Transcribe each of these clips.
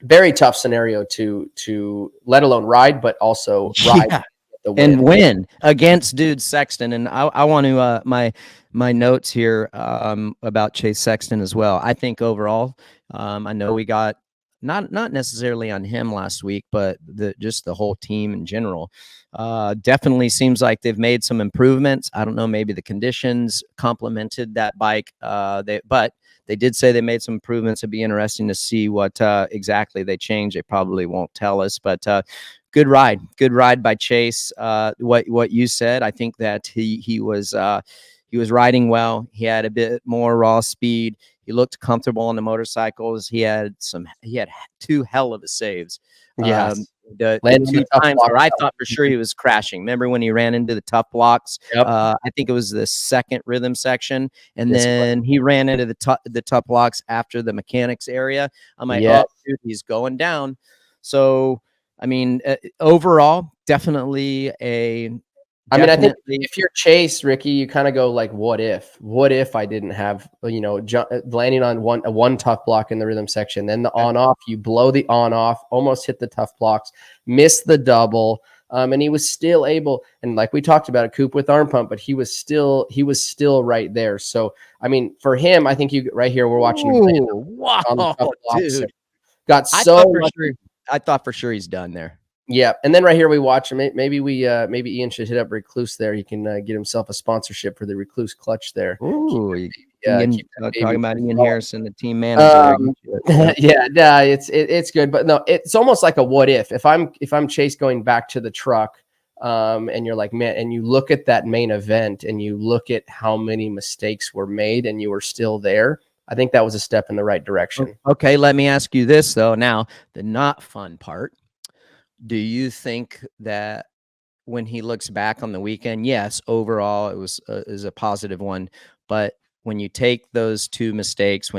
very tough scenario to let alone ride, but also ride. Yeah. And win against dude Sexton. And I want to my notes here about Chase Sexton as well. I think overall, I know we got not necessarily on him last week, but just the whole team in general. Definitely seems like they've made some improvements. I don't know, maybe the conditions complemented that bike. But they did say they made some improvements. It'd be interesting to see what exactly they changed. They probably won't tell us, but good ride by Chase. What you said, I think that he was riding well. He had a bit more raw speed. He looked comfortable on the motorcycles. He had two hell of a saves. Yes. The two times where I thought for sure he was crashing. Remember when he ran into the tough blocks? Yep. I think it was the second rhythm section, and then he ran into the tough blocks after the mechanics area. I'm like, oh, dude, he's going down. So, I mean, overall, definitely I think if you're Chase, Ricky, you kind of go like, what if I didn't have, landing on one tough block in the rhythm section, then the on off, you blow the on off, almost hit the tough blocks, miss the double. And he was still able, and like we talked about, a coupe with arm pump, but he was still right there. So, I mean, for him, I think right here, we're watching him. Wow, dude. I thought for sure he's done there. Yeah, and then right here we watch him. Maybe Ian should hit up Recluse there. He can get himself a sponsorship for the Recluse clutch there. Ooh, talking about Ian Harrison, the team manager. It's good, but no, it's almost like a what if. If I'm Chase going back to the truck, and you're like, man, and you look at that main event and you look at how many mistakes were made and you were still there. I think that was a step in the right direction. Okay, let me ask you this though. Now, the not fun part. Do you think that when he looks back on the weekend, yes, overall it was a positive one, but when you take those two mistakes,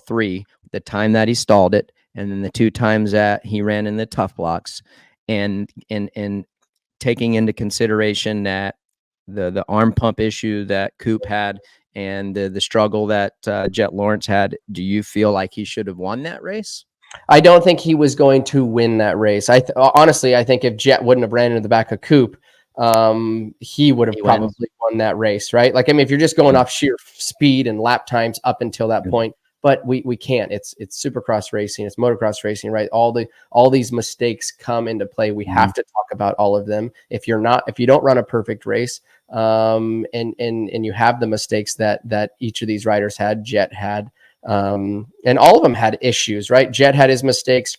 three, the time that he stalled it, and then the two times that he ran in the tough blocks, and taking into consideration that the arm pump issue that Coupe had and the struggle that Jet Lawrence had, do you feel like he should have won that race? I don't think he was going to win that race. Honestly, I think if Jet wouldn't have ran into the back of Coupe, he would have probably won that race, right? Like, I mean, if you're just going off sheer speed and lap times up until that point, but we can't. It's Supercross racing, it's motocross racing, right? All these mistakes come into play. We have to talk about all of them. If you don't run a perfect race, and you have the mistakes that each of these riders had, Jet had. And all of them had issues, right? Jet had his mistakes,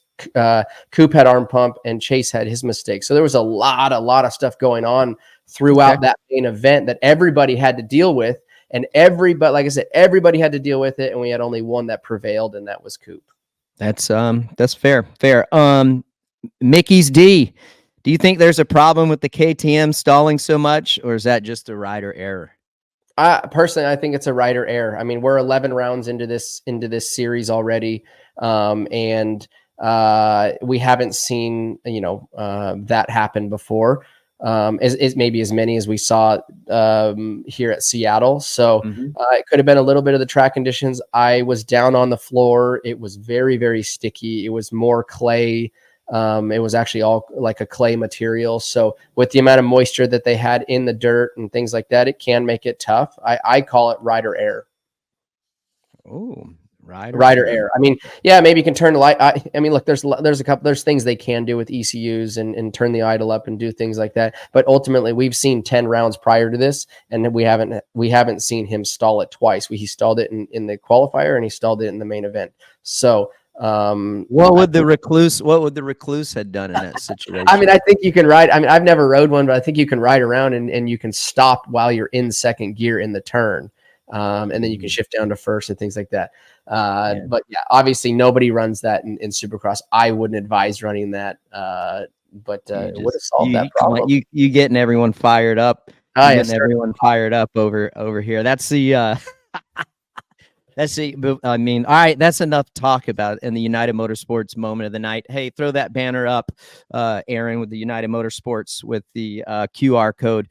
Coupe had arm pump, and Chase had his mistakes. So there was a lot of stuff going on throughout that main event that everybody had to deal with. And like I said, everybody had to deal with it. And we had only one that prevailed, and that was Coupe. That's fair. Mickey's D. Do you think there's a problem with the KTM stalling so much, or is that just a rider error? Personally, I think it's a rider error. I mean, we're 11 rounds into this series already, and we haven't seen that happen before. Is maybe as many as we saw here at Seattle. So it could have been a little bit of the track conditions. I was down on the floor. It was very, very sticky. It was more clay. It was actually all like a clay material. So with the amount of moisture that they had in the dirt and things like that, it can make it tough. I call it rider error. Oh, rider error. I mean, yeah, maybe you can turn the light. I mean, look, there's things they can do with ECUs and turn the idle up and do things like that. But ultimately, we've seen 10 rounds prior to this, and we haven't seen him stall it twice. He stalled it in the qualifier, and he stalled it in the main event. So. What would the recluse had done in that situation? I mean, I think you can ride. I mean, I've never rode one, but I think you can ride around and you can stop while you're in second gear in the turn. And then you can shift down to first and things like that. But yeah, obviously nobody runs that in Supercross. I wouldn't advise running that. But it would have solved that problem. You getting everyone fired up. Everyone fired up over here. That's the I mean, all right, that's enough talk about in the United Motorsports moment of the night. Hey, throw that banner up, Aaron, with the United Motorsports with the QR code.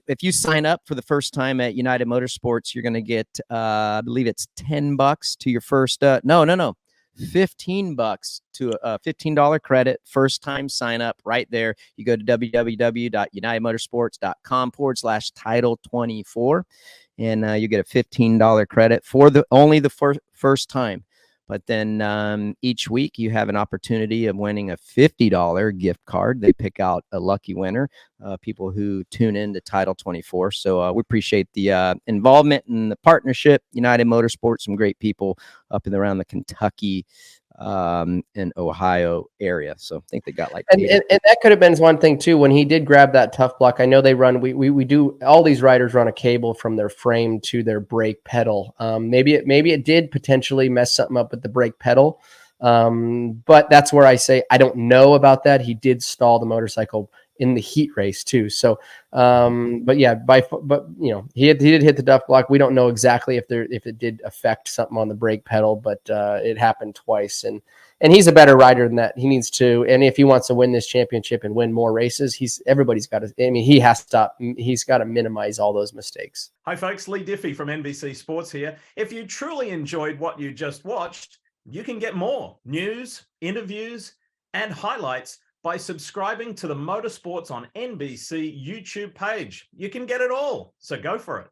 If you sign up for the first time at United Motorsports, you're going to get, I believe it's $10 to your first. No. $15 to a $15 credit, first time sign up right there. You go to www.unitedmotorsports.com/title24 and you get a $15 credit for only the first time. But then each week you have an opportunity of winning a $50 gift card. They pick out a lucky winner, people who tune in to Title 24. So we appreciate the involvement and the partnership. United Motorsports, some great people up and around the Kentucky and Ohio area. So I think they got like and that could have been one thing too. When he did grab that tough block, I know they run. We do, all these riders run a cable from their frame to their brake pedal. Maybe it did potentially mess something up with the brake pedal. But that's where I say I don't know about that. He did stall the motorcycle in the heat race too. So, but yeah, but you know, he did hit the duff block. We don't know exactly if it did affect something on the brake pedal, but it happened twice. And he's a better rider than that. He needs to, and if he wants to win this championship and win more races, everybody's got to. I mean, he's got to minimize all those mistakes. Hi folks, Lee Diffie from NBC Sports here. If you truly enjoyed what you just watched, you can get more news, interviews, and highlights by subscribing to the Motorsports on NBC YouTube page. You can get it all, so go for it.